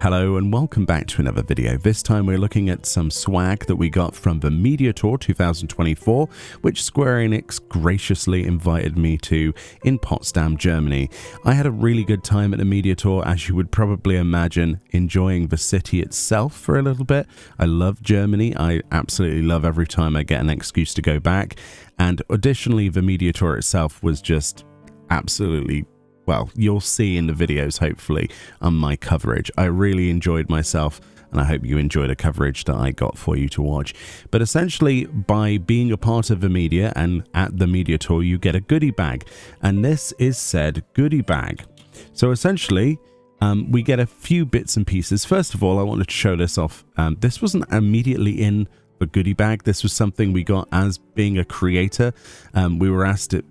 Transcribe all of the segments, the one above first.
Hello and welcome back to another video. This time we're looking at some swag that we got from the Media Tour 2024, which Square Enix graciously invited me to in Potsdam, Germany. I had a really good time at the Media Tour, as you would probably imagine, enjoying the city itself for a little bit. I love Germany. I absolutely love every time I get an excuse to go back. And additionally, the Media Tour itself was just absolutely, well, you'll see in the videos, hopefully, on my coverage. I really enjoyed myself, and I hope you enjoy the coverage that I got for you to watch. But essentially, by being a part of the media and at the Media Tour, you get a goodie bag. And this is said goodie bag. So essentially, we get a few bits and pieces. First of all, I wanted to show this off. This wasn't immediately in the goodie bag. This was something we got as being a creator. We were asked to,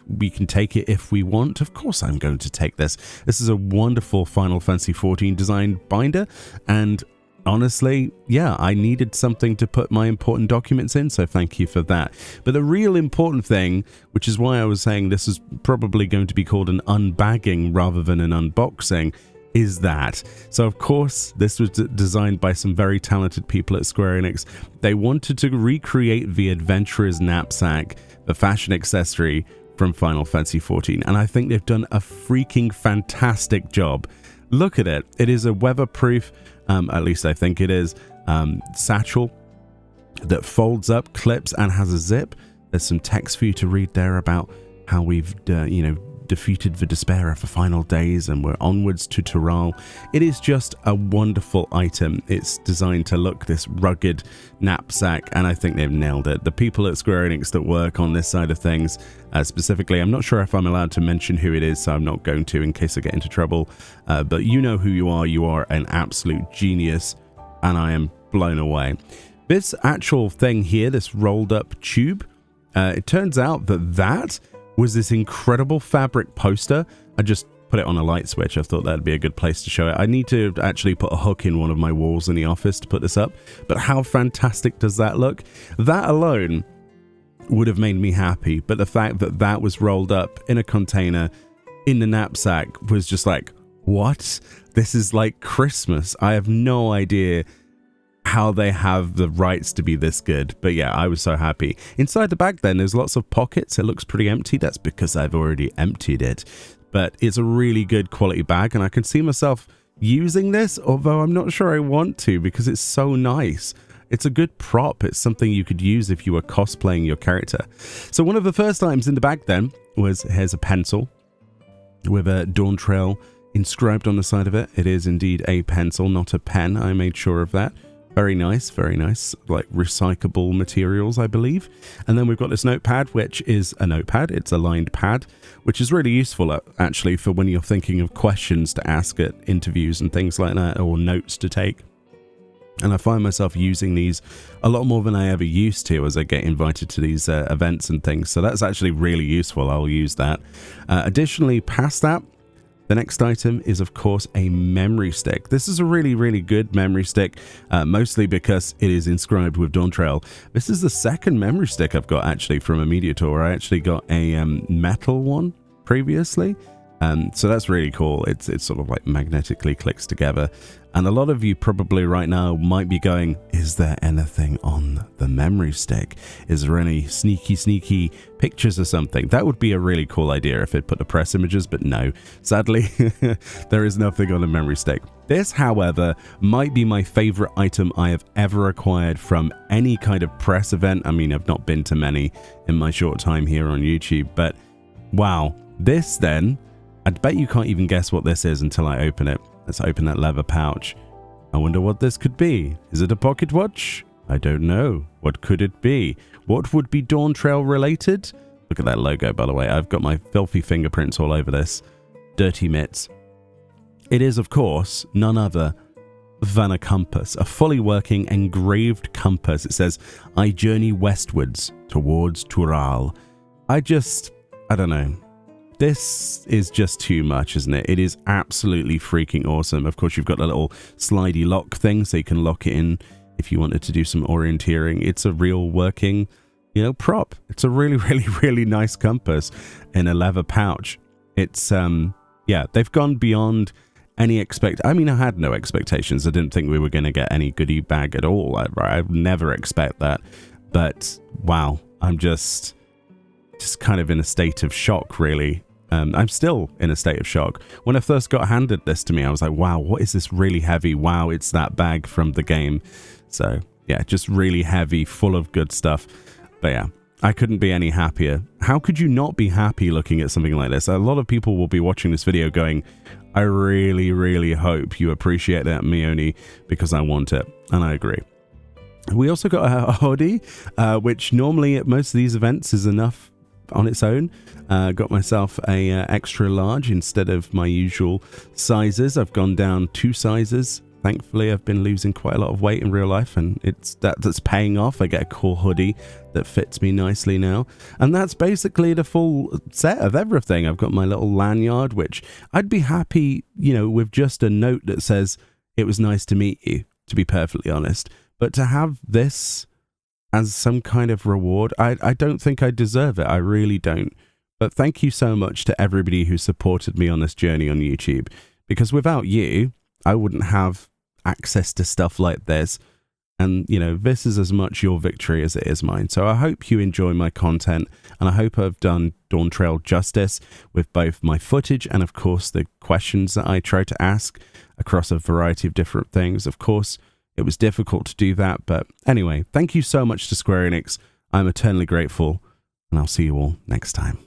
we can take it if we want. Of course I'm going to take this. This is a wonderful Final Fantasy XIV design binder, and honestly, yeah, I needed something to put my important documents in, so thank you for that. But the real important thing, which is why I was saying this is probably going to be called an unbagging rather than an unboxing, is that. So of course, this was designed by some very talented people at Square Enix. They wanted to recreate the adventurer's knapsack, the fashion accessory from Final Fantasy XIV, and I think they've done a freaking fantastic job. Look at it. It is a weatherproof, at least I think it is, satchel that folds up, clips, and has a zip. There's some text for you to read there about how we've, defeated the despair of the final days and we're onwards to Tural. It is just a wonderful item. It's designed to look this rugged knapsack, and I think they've nailed it. The people at Square Enix that work on this side of things, specifically, I'm not sure if I'm allowed to mention who it is, so I'm not going to in case I get into trouble, but you know who you are. You are an absolute genius, and I am blown away. This actual thing here, this rolled up tube, it turns out that was this incredible fabric poster. I just put it on a light switch. I thought that'd be a good place to show it. I need to actually put a hook in one of my walls in the office to put this up, but how fantastic does that look? That alone would have made me happy, but the fact that that was rolled up in a container in the knapsack was just like, what? This is like Christmas. I have no idea how they have the rights to be this good, but yeah, I was so happy. Inside the bag then, there's lots of pockets. It looks pretty empty. That's because I've already emptied it, but it's a really good quality bag, and I can see myself using this, although I'm not sure I want to because it's so nice. It's a good prop. It's something you could use if you were cosplaying your character. So one of the first items in the bag then was, here's a pencil with a Dawntrail inscribed on the side of it. It is indeed a pencil, not a pen. I made sure of that. Very nice, like recyclable materials, I believe. And then we've got this notepad, which is a notepad. It's a lined pad, which is really useful, actually, for when you're thinking of questions to ask at interviews and things like that, or notes to take. And I find myself using these a lot more than I ever used to as I get invited to these events and things. So that's actually really useful. I'll use that. Additionally, past that, the next item is, of course, a memory stick. This is a really, really good memory stick, mostly because it is inscribed with Dawntrail. This is the second memory stick I've got, actually, from a Media Tour. I actually got a metal one previously, so that's really cool. It's sort of like magnetically clicks together. And a lot of you probably right now might be going, is there anything on the memory stick? Is there any sneaky pictures or something? That would be a really cool idea if it put the press images, but no. Sadly, there is nothing on the memory stick. This, however, might be my favorite item I have ever acquired from any kind of press event. I mean, I've not been to many in my short time here on YouTube, but wow. This then, I bet you can't even guess what this is until I open it. Let's open that leather pouch. I wonder what this could be. Is it a pocket watch? I don't know. What could it be? What would be Dawntrail related? Look at that logo, by the way. I've got my filthy fingerprints all over this. Dirty mitts. It is, of course, none other than a compass. A fully working engraved compass. It says, I journey westwards towards Tural. I don't know. This is just too much, isn't it? It is absolutely freaking awesome. Of course, you've got a little slidey lock thing, so you can lock it in if you wanted to do some orienteering. It's a real working, prop. It's a really, really, really nice compass in a leather pouch. It's, they've gone beyond I mean, I had no expectations. I didn't think we were going to get any goodie bag at all. I would never expect that. But wow, I'm just kind of in a state of shock, really. I'm still in a state of shock. When I first got handed this to me, I was like, wow, what is this really heavy? Wow, it's that bag from the game. So yeah, just really heavy, full of good stuff. But yeah, I couldn't be any happier. How could you not be happy looking at something like this? A lot of people will be watching this video going, I really, really hope you appreciate that, Meoni, because I want it. And I agree. We also got a hoodie, which normally at most of these events is enough on its own. Got myself a extra large instead of my usual sizes. I've gone down 2 sizes. Thankfully, I've been losing quite a lot of weight in real life, and that's paying off. I get a cool hoodie that fits me nicely now. And that's basically the full set of everything. I've got my little lanyard, which I'd be happy, you know, with just a note that says, it was nice to meet you, to be perfectly honest. But to have this as some kind of reward, I don't think I deserve it. I really don't. But thank you so much to everybody who supported me on this journey on YouTube, because without you, I wouldn't have access to stuff like this. And, you know, this is as much your victory as it is mine. So I hope you enjoy my content, and I hope I've done Dawntrail justice with both my footage and, of course, the questions that I try to ask across a variety of different things. Of course, it was difficult to do that, but anyway, thank you so much to Square Enix. I'm eternally grateful, and I'll see you all next time.